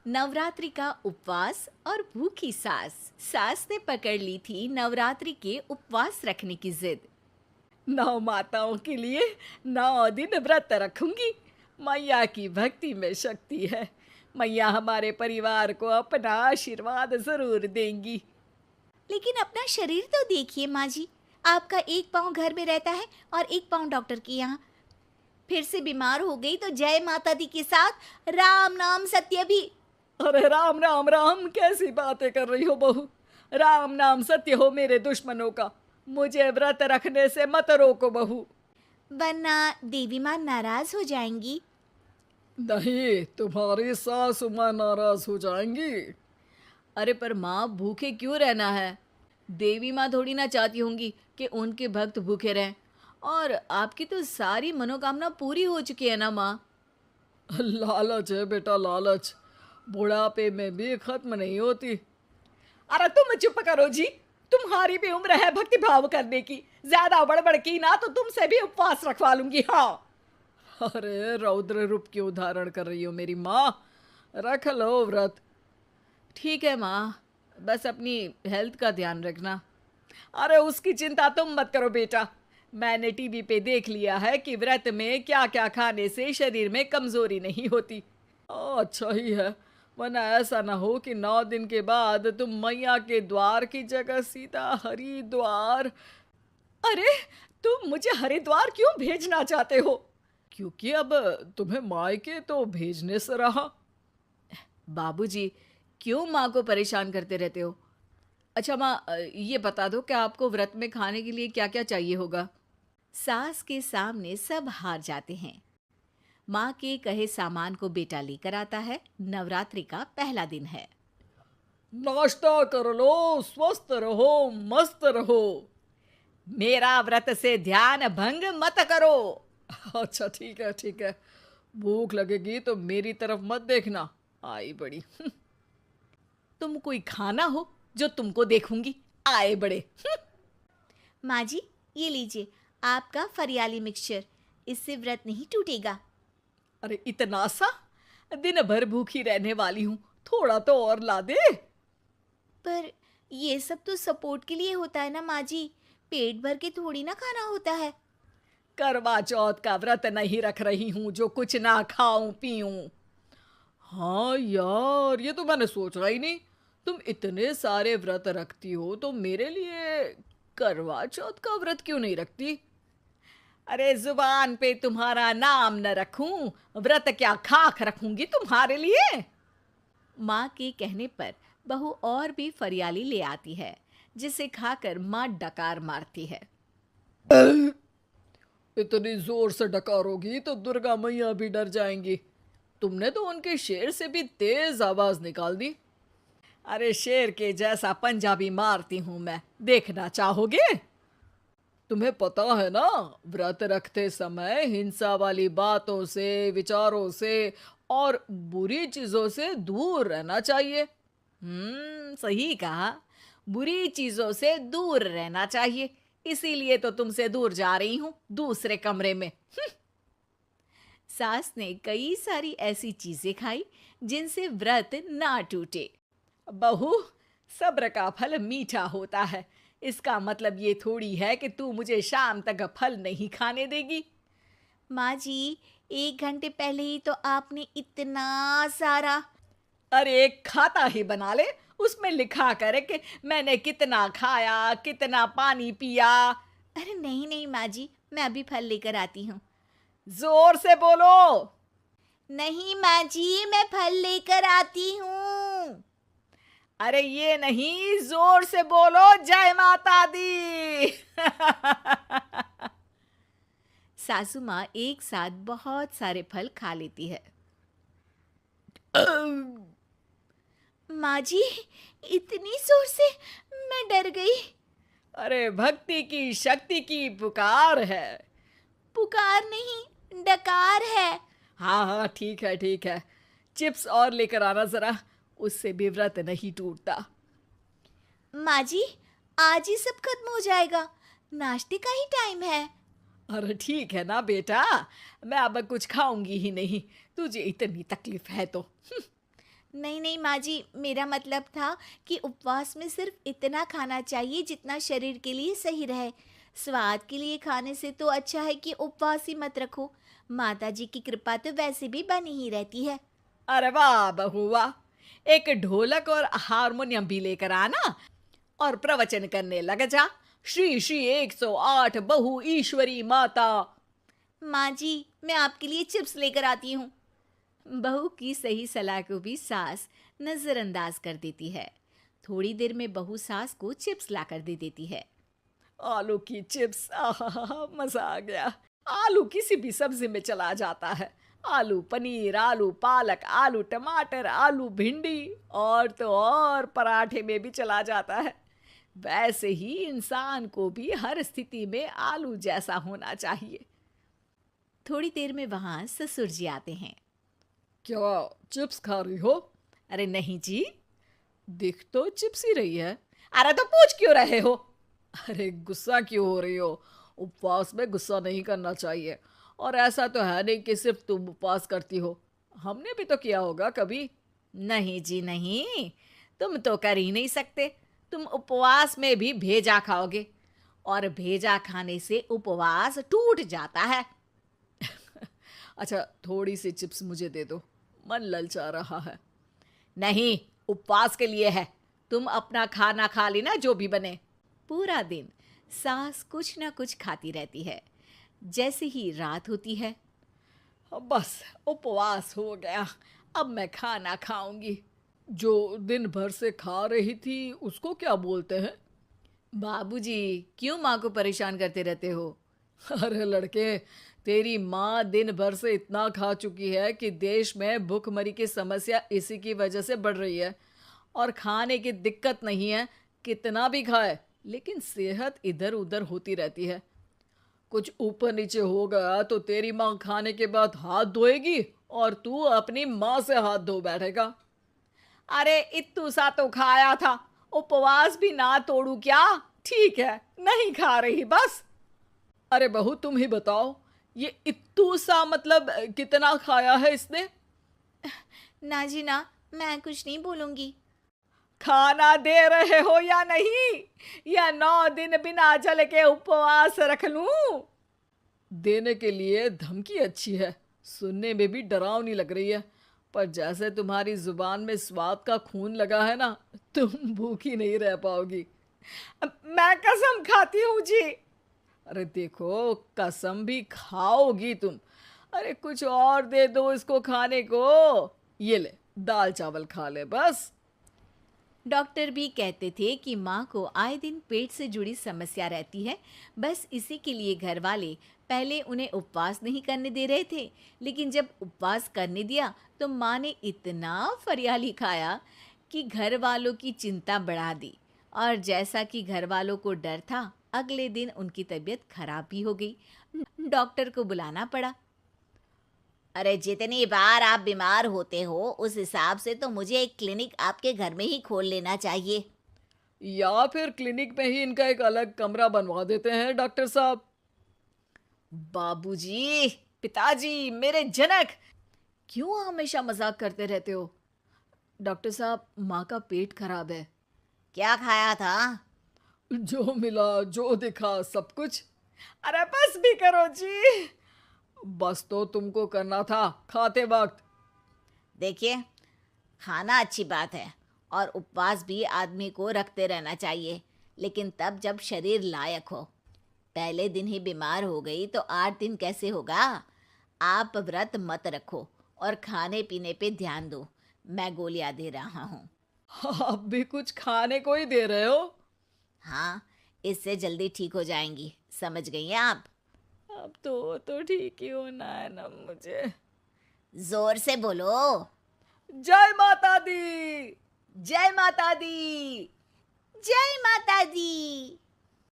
नवरात्रि का उपवास और भूखी सास। सास ने पकड़ ली थी नवरात्रि के उपवास रखने की जिद। 9 माताओं के लिए 9 दिन व्रत रखूंगी। मैया की भक्ति में शक्ति है। मैया हमारे परिवार को अपना आशीर्वाद जरूर देंगी। लेकिन अपना शरीर तो देखिए माँ जी, आपका एक पाँव घर में रहता है और एक पाँव डॉक्टर के यहाँ। फिर से बीमार हो गई तो जय माता दी के साथ राम नाम सत्य भी। अरे राम राम राम, कैसी बातें कर रही हो बहू। राम नाम सत्य हो मेरे दुश्मनों का। मुझे व्रत रखने से मत रोको बहू। वरना देवी माँ नाराज हो जाएंगी। नहीं, तुम्हारी सासु माँ नाराज हो जाएंगी। अरे पर माँ, भूखे क्यों रहना है? देवी माँ थोड़ी ना चाहती होंगी कि उनके भक्त भूखे रहें। और आपकी तो सारी मनोकामना पूरी हो चुकी है ना माँ। लालच है बेटा, लालच बुढ़ापे में भी खत्म नहीं होती। अरे तुम चुप करो जी। तुम्हारी भी उम्र है भक्ति भाव करने की। ज्यादा बड़बड़ की ना तो तुमसे भी उपवास रखवा लूंगी। हाँ। अरे रौद्र रूप क्यों धारण कर रही हो मेरी माँ। रख लो व्रत। ठीक है माँ, बस अपनी हेल्थ का ध्यान रखना। अरे उसकी चिंता तुम मत करो बेटा। मैंने टीवी पे देख लिया है कि व्रत में क्या क्या खाने से शरीर में कमजोरी नहीं होती। अच्छा ही है, वरना ऐसा ना हो कि 9 दिन के बाद तुम मैया के द्वार की जगह सीधा हरिद्वार। अरे तुम मुझे हरिद्वार क्यों भेजना चाहते हो? क्योंकि अब तुम्हें मायके तो भेजने से रहा। बाबूजी, क्यों माँ को परेशान करते रहते हो? अच्छा माँ, ये बता दो कि आपको व्रत में खाने के लिए क्या क्या चाहिए होगा। सास के सामने सब हार जाते हैं। माँ के कहे सामान को बेटा लेकर आता है। नवरात्रि का पहला दिन है। नाश्ता कर लो, स्वस्थ रहो, मस्त रहो। मेरा व्रत से ध्यान भंग मत करो। अच्छा ठीक है ठीक है। भूख लगेगी तो मेरी तरफ मत देखना। आई बड़ी। तुम कोई खाना हो जो तुमको देखूंगी। आए बड़े। माँ जी, ये लीजिए आपका फरियाली मिक्सचर। इससे व्रत नहीं टूटेगा। अरे इतना सा? दिन भर भूखी रहने वाली हूं, थोड़ा तो और ला दे। पर ये सब तो सपोर्ट के लिए होता है ना माँ जी, पेट भर के थोड़ी ना खाना होता है। करवा चौथ का व्रत नहीं रख रही हूं जो कुछ ना खाऊं पीऊं। हाँ यार, ये तो मैंने सोचा ही नहीं। तुम इतने सारे व्रत रखती हो तो मेरे लिए करवा चौथ का व्रत क्यों नहीं रखती? अरे जुबान पे तुम्हारा नाम न रखूं, व्रत क्या खाक रखूंगी तुम्हारे लिए। माँ के कहने पर बहू और भी फरियाली ले आती है, जिसे खाकर माँ डकार मारती है। इतनी जोर से डकारोगी तो दुर्गा मैया भी डर जाएंगी। तुमने तो उनके शेर से भी तेज आवाज निकाल दी। अरे शेर के जैसा पंजाबी मारती हूं मैं, देखना चाहोगे? तुम्हें पता है ना, व्रत रखते समय हिंसा वाली बातों से, विचारों से और बुरी चीजों से दूर रहना चाहिए। सही कहा। बुरी चीजों से दूर रहना चाहिए। इसीलिए तो तुमसे दूर जा रही हूँ, दूसरे कमरे में। सास ने कई सारी ऐसी चीजें खाई जिनसे व्रत ना टूटे। बहू, सब्र का फल मीठा होता है। इसका मतलब ये थोड़ी है कि तू मुझे शाम तक फल नहीं खाने देगी। माँ जी, 1 घंटे पहले ही तो आपने इतना सारा। अरे एक खाता ही बना ले, उसमें लिखा करे कि मैंने कितना खाया, कितना पानी पिया। अरे नहीं नहीं माँ जी, मैं अभी फल लेकर आती हूँ। जोर से बोलो। नहीं माँ जी, मैं फल लेकर आती हूँ। अरे ये नहीं, जोर से बोलो, जय माता दी। सासू माँ एक साथ बहुत सारे फल खा लेती है। माँ जी, इतनी जोर से मैं डर गई। अरे भक्ति की शक्ति की पुकार है। पुकार नहीं, डकार है। हाँ हाँ ठीक है ठीक है। चिप्स और लेकर आना जरा, उससे भी व्रत नहीं टूटता। माँ जी, आज ही सब खत्म हो जाएगा, नाश्ते का ही टाइम है। अरे ठीक है ना बेटा, मैं अब कुछ खाऊंगी ही नहीं, तुझे इतनी तकलीफ है तो। नहीं नहीं माँ जी, मेरा मतलब था कि उपवास में सिर्फ इतना खाना चाहिए जितना शरीर के लिए सही रहे। स्वाद के लिए खाने से तो अच्छा है कि उपवास ही मत रखो। माता जी की कृपा तो वैसे भी बनी ही रहती है। अरे वाह बहू वाह, एक ढोलक और हारमोनियम भी लेकर आना और प्रवचन करने लग जा। श्री श्री 108 बहु ईश्वरी माता। माँ जी, मैं आपके लिए चिप्स लेकर आती हूँ। बहू की सही सलाह को भी सास नजरअंदाज कर देती है। थोड़ी देर में बहू सास को चिप्स लाकर दे देती है। आलू की चिप्स, आहा मजा आ गया। आलू किसी भी सब्जी में चला जाता है। आलू पनीर, आलू पालक, आलू टमाटर, आलू भिंडी और तो और पराठे में भी चला जाता है। वैसे ही इंसान को भी हर स्थिति में आलू जैसा होना चाहिए। थोड़ी देर में वहां ससुर जी आते हैं। क्या चिप्स खा रही हो? अरे नहीं जी, दिख तो चिप्स ही रही है। अरे तो पूछ क्यों रहे हो? अरे गुस्सा क्यों हो रही हो? उपवास में गुस्सा नहीं करना चाहिए। और ऐसा तो है नहीं कि सिर्फ तुम उपवास करती हो, हमने भी तो किया होगा कभी। नहीं जी नहीं, तुम तो कर ही नहीं सकते। तुम उपवास में भी भेजा खाओगे और भेजा खाने से उपवास टूट जाता है। अच्छा थोड़ी सी चिप्स मुझे दे दो, मन ललचा रहा है। नहीं, उपवास के लिए है। तुम अपना खाना खा लेना जो भी बने। पूरा दिन सास कुछ ना कुछ खाती रहती है। जैसे ही रात होती है, बस उपवास हो गया, अब मैं खाना खाऊंगी। जो दिन भर से खा रही थी उसको क्या बोलते हैं? बाबूजी क्यों माँ को परेशान करते रहते हो? अरे लड़के, तेरी माँ दिन भर से इतना खा चुकी है कि देश में भूखमरी की समस्या इसी की वजह से बढ़ रही है। और खाने की दिक्कत नहीं है, कितना भी खाए लेकिन सेहत इधर उधर होती रहती है। कुछ ऊपर नीचे हो गया तो तेरी माँ खाने के बाद हाथ धोएगी और तू अपनी माँ से हाथ धो बैठेगा। अरे इत्तू सा तो खाया था, उपवास भी ना तोड़ू क्या? ठीक है, नहीं खा रही बस। अरे बहू तुम ही बताओ, ये इत्तू सा मतलब कितना खाया है इसने? ना जी ना, मैं कुछ नहीं बोलूंगी। खाना दे रहे हो या नहीं, या 9 दिन बिना जल के उपवास रख लूं? देने के लिए धमकी अच्छी है, सुनने में भी डरावनी लग रही है, पर जैसे तुम्हारी जुबान में स्वाद का खून लगा है ना, तुम भूखी नहीं रह पाओगी। मैं कसम खाती हूँ जी। अरे देखो, कसम भी खाओगी तुम। अरे कुछ और दे दो इसको खाने को। ये ले, दाल चावल खा ले बस। डॉक्टर भी कहते थे कि माँ को आए दिन पेट से जुड़ी समस्या रहती है। बस इसी के लिए घर वाले पहले उन्हें उपवास नहीं करने दे रहे थे, लेकिन जब उपवास करने दिया तो माँ ने इतना फरियाली खाया कि घर वालों की चिंता बढ़ा दी। और जैसा कि घर वालों को डर था, अगले दिन उनकी तबीयत खराब भी हो गई। डॉक्टर को बुलाना पड़ा। अरे जितनी बार आप बीमार होते हो उस हिसाब से तो मुझे एक क्लिनिक आपके घर में ही खोल लेना चाहिए। या फिर क्लिनिक में ही इनका एक अलग कमरा बनवा देते हैं डॉक्टर साहब। बाबूजी, पिताजी, मेरे जनक, क्यों हमेशा मजाक करते रहते हो? डॉक्टर साहब, माँ का पेट खराब है। क्या खाया था? जो मिला जो दिखा सब कुछ। अरे बस भी करो जी। बस तो तुमको करना था खाते वक्त। देखिए, खाना अच्छी बात है और उपवास भी आदमी को रखते रहना चाहिए, लेकिन तब जब शरीर लायक हो। पहले दिन ही बीमार हो गई तो 8 दिन कैसे होगा? आप व्रत मत रखो और खाने पीने पे ध्यान दो। मैं गोलियां दे रहा हूँ। आप भी कुछ खाने को ही दे रहे हो? हाँ, इससे जल्दी ठीक हो जाएंगी। समझ गई हैं आप? अब तो ठीक ही होना है ना मुझे। जोर से बोलो। जय माता दी। जय माता दी। जय माता दी।